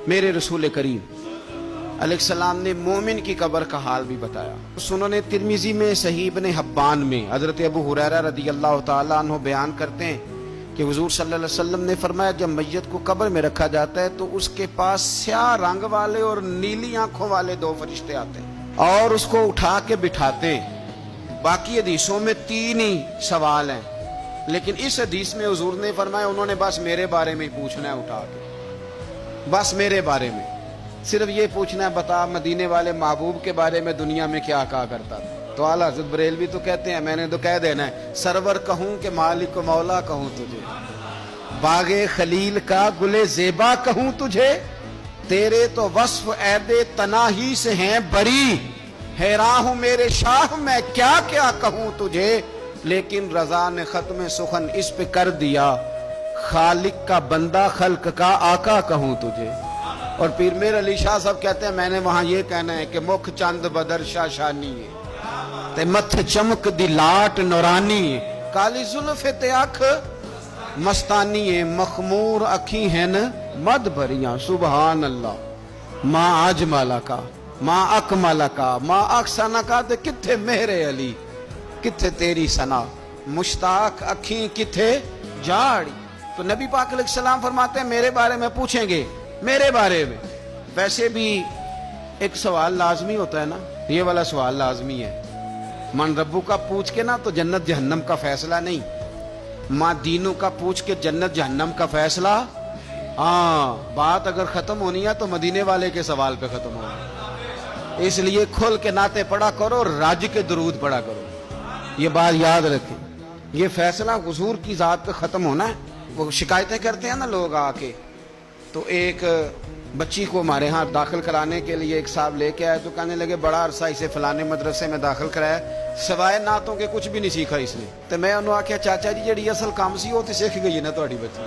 میرے رسول کریم علیہ السلام نے مومن کی قبر کا حال بھی بتایا۔ سنن ترمذی میں، صحیح ابن حبان میں حضرت ابو ہریرہ رضی اللہ تعالیٰ عنہ بیان کرتے ہیں کہ حضور صلی اللہ علیہ وسلم نے فرمایا جب میت کو قبر میں رکھا جاتا ہے تو اس کے پاس سیاہ رنگ والے اور نیلی آنکھوں والے دو فرشتے آتے ہیں اور اس کو اٹھا کے بٹھاتے ہیں۔ باقی حدیثوں میں 3 ہی سوال ہیں، لیکن اس حدیث میں حضور نے فرمایا انہوں نے بس میرے بارے میں ہی پوچھنا ہے، اٹھا کے بس میرے بارے میں صرف یہ پوچھنا ہے، بتا مدینے والے محبوب کے بارے میں دنیا میں کیا کہا کرتا تھا؟ تو اعلیٰ حضرت بریلوی تو کہتے ہیں میں نے تو کہہ دینا ہے، سرور کہوں کہ مالک و مولا کہوں تجھے، باغ خلیل کا گلے زیبا کہوں تجھے، تیرے تو وصف عید تناہی سے ہیں بری، حیران ہوں میرے شاہ میں کیا کیا کہوں تجھے، لیکن رضا نے ختم سخن اس پہ کر دیا، خالق کا بندہ خلق کا آقا کہوں تجھے۔ اور پیر میر علی شاہ صاحب کہتے ہیں میں نے وہاں یہ کہنا ہے کہ مکھ چند بدر شاہ شانی ہے تے متھ چمک دی لاٹ نورانی ہے، کالی زلف تے اکھ مستانی ہے، مخمور اکھی ہیں مد بھریاں، سبحان اللہ، ماں اجمالا کا ماں اکمالا کا ماں اکسانا کا تے کتھے میرے علی، کتھے تیری ثنا، مشتاق اکھیں کتھے جاڑی۔ تو نبی پاک علیہ السلام فرماتے ہیں میرے بارے میں پوچھیں گے، میرے بارے میں۔ ویسے بھی ایک سوال لازمی ہوتا ہے نا، یہ والا سوال لازمی ہے، من ربو کا پوچھ کے نا تو جنت جہنم کا فیصلہ نہیں، ماں دینوں کا پوچھ کے جنت جہنم کا فیصلہ۔ ہاں بات اگر ختم ہونی ہے تو مدینے والے کے سوال پہ ختم ہونی، اس لیے کھل کے نعتیں پڑھا کرو، راج کے درود پڑھا کرو، یہ بات یاد رکھیں، یہ فیصلہ حضور کی ذات پہ ختم ہونا ہے۔ وہ شکایتیں کرتے ہیں نا لوگ آ کے، تو ایک بچی کو ہمارے ہاں داخل کرانے کے لیے ایک صاحب لے کے آئے تو کہنے لگے بڑا عرصہ اسے فلانے مدرسے میں داخل کرایا، سوائے نعتوں کے کچھ بھی نہیں سیکھا اس نے۔ تو میں انہوں آکھیا چاچا جی جڑی اصل کام سی وہ تو سیکھ گئی ہے نا تہاڈی بچی،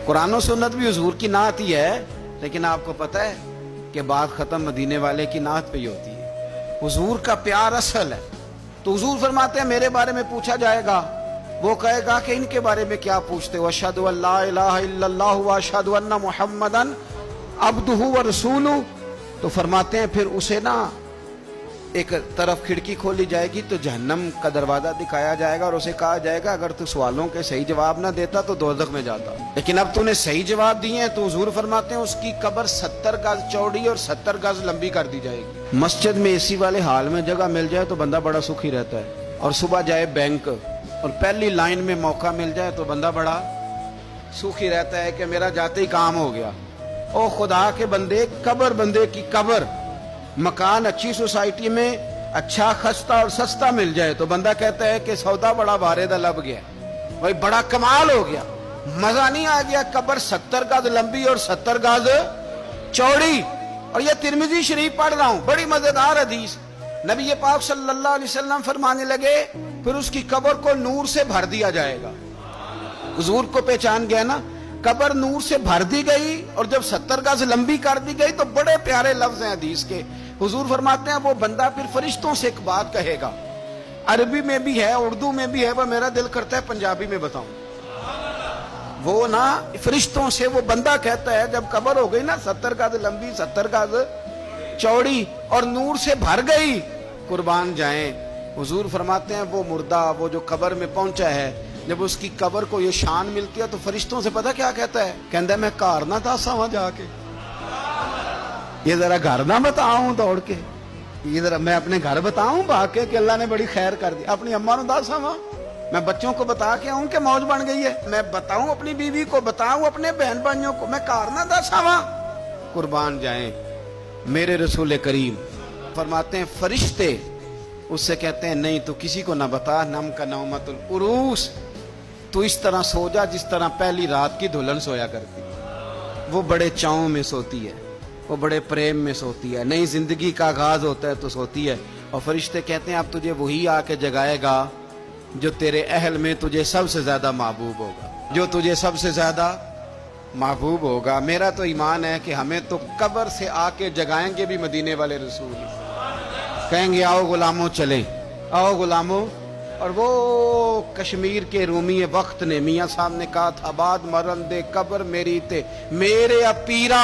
قرآن و سنت بھی حضور کی نعت ہی ہے، لیکن آپ کو پتہ ہے کہ بات ختم مدینے والے کی نعت پہ ہی ہوتی ہے، حضور کا پیار اصل ہے۔ تو حضور فرماتے ہیں میرے بارے میں پوچھا جائے گا، وہ کہے گا کہ ان کے بارے میں کیا پوچھتے ہو، اشہد ان لا الہ الا اللہ واشہد ان محمدن عبدہ ورسولہ۔ تو فرماتے ہیں پھر اسے نا ایک طرف کھڑکی کھولی جائے گی تو جہنم کا دروازہ دکھایا جائے گا اور اسے کہا جائے گا اگر تو سوالوں کے صحیح جواب نہ دیتا تو دوزخ میں جاتا، لیکن اب تو نے صحیح جواب دیے ہیں۔ تو حضور فرماتے ہیں اس کی قبر 70 گز چوڑی اور 70 گز لمبی کر دی جائے گی۔ مسجد میں اے سی والے حال میں جگہ مل جائے تو بندہ بڑا سکھی رہتا ہے، اور صبح جائے بینک اور پہلی لائن میں موقع مل جائے تو بندہ بڑا سوکھی رہتا ہے کہ میرا جاتے ہی کام ہو گیا۔ او خدا کے بندے، قبر بندے کی قبر، مکان اچھی سوسائٹی میں اچھا خستہ اور سستا مل جائے تو بندہ کہتا ہے کہ سودا بڑا بارے لب گیا، بھائی بڑا کمال ہو گیا، مزہ نہیں آ گیا۔ قبر 70 گز لمبی اور 70 گز چوڑی، اور یہ ترمذی شریف پڑھ رہا ہوں، بڑی مزیدار حدیث۔ نبی پاک صلی اللہ علیہ وسلم فرمانے لگے پھر اس کی قبر کو نور سے بھر دیا جائے گا۔ حضور کو پہچان گیا نا، قبر نور سے بھر دی گئی، اور جب 70 گز لمبی کر دی گئی تو بڑے پیارے لفظ ہیں حدیث کے۔ حضور فرماتے ہیں وہ بندہ پھر فرشتوں سے ایک بات کہے گا، عربی میں بھی ہے اردو میں بھی ہے، وہ میرا دل کرتا ہے پنجابی میں بتاؤں۔ وہ نا فرشتوں سے وہ بندہ کہتا ہے جب قبر ہو گئی نا 70 گز لمبی 70 گز چوڑی اور نور سے بھر گئی، قربان جائیں، حضور فرماتے ہیں وہ مردہ وہ جو قبر میں پہنچا ہے، جب اس کی قبر کو یہ شان ملتی ہے تو فرشتوں سے پتہ کیا کہتا ہے؟ کہتا ہے میں کار نہ داسا وہاں جا کے، یہ ذرا گھر نہ بتاؤں دوڑ کے، یہ ذرا میں اپنے گھر بتاؤں بھاگ کے کہ اللہ نے بڑی خیر کر دی، اپنی اماں نو داسا وہاں، میں بچوں کو بتا کے آؤں کہ موج بن گئی ہے، میں بتاؤں اپنی بیوی کو، بتاؤں اپنے بہن بھائیوں کو، میں کار نہ داسا وہاں۔ قربان جائیں میرے رسول کریم فرماتے ہیں فرشتے اس سے کہتے ہیں نہیں تو کسی کو نہ بتا، نم کا نومت العروس، تو اس طرح سو جا جس طرح پہلی رات کی دلہن سویا کرتی، وہ بڑے چاؤں میں سوتی ہے، وہ بڑے پریم میں سوتی ہے، نئی زندگی کا آغاز ہوتا ہے تو سوتی ہے، اور فرشتے کہتے ہیں اب تجھے وہی آ کے جگائے گا جو تیرے اہل میں تجھے سب سے زیادہ محبوب ہوگا، جو تجھے سب سے زیادہ محبوب ہوگا۔ میرا تو ایمان ہے کہ ہمیں تو قبر سے آ کے جگائیں گے بھی مدینے والے رسول، کہیں گے آؤ غلاموں چلیں، آؤ غلاموں۔ اور وہ کشمیر کے رومی وقت نے میاں صاحب نے کہا تھا آباد مرن دے قبر میری تے میرے اپیرا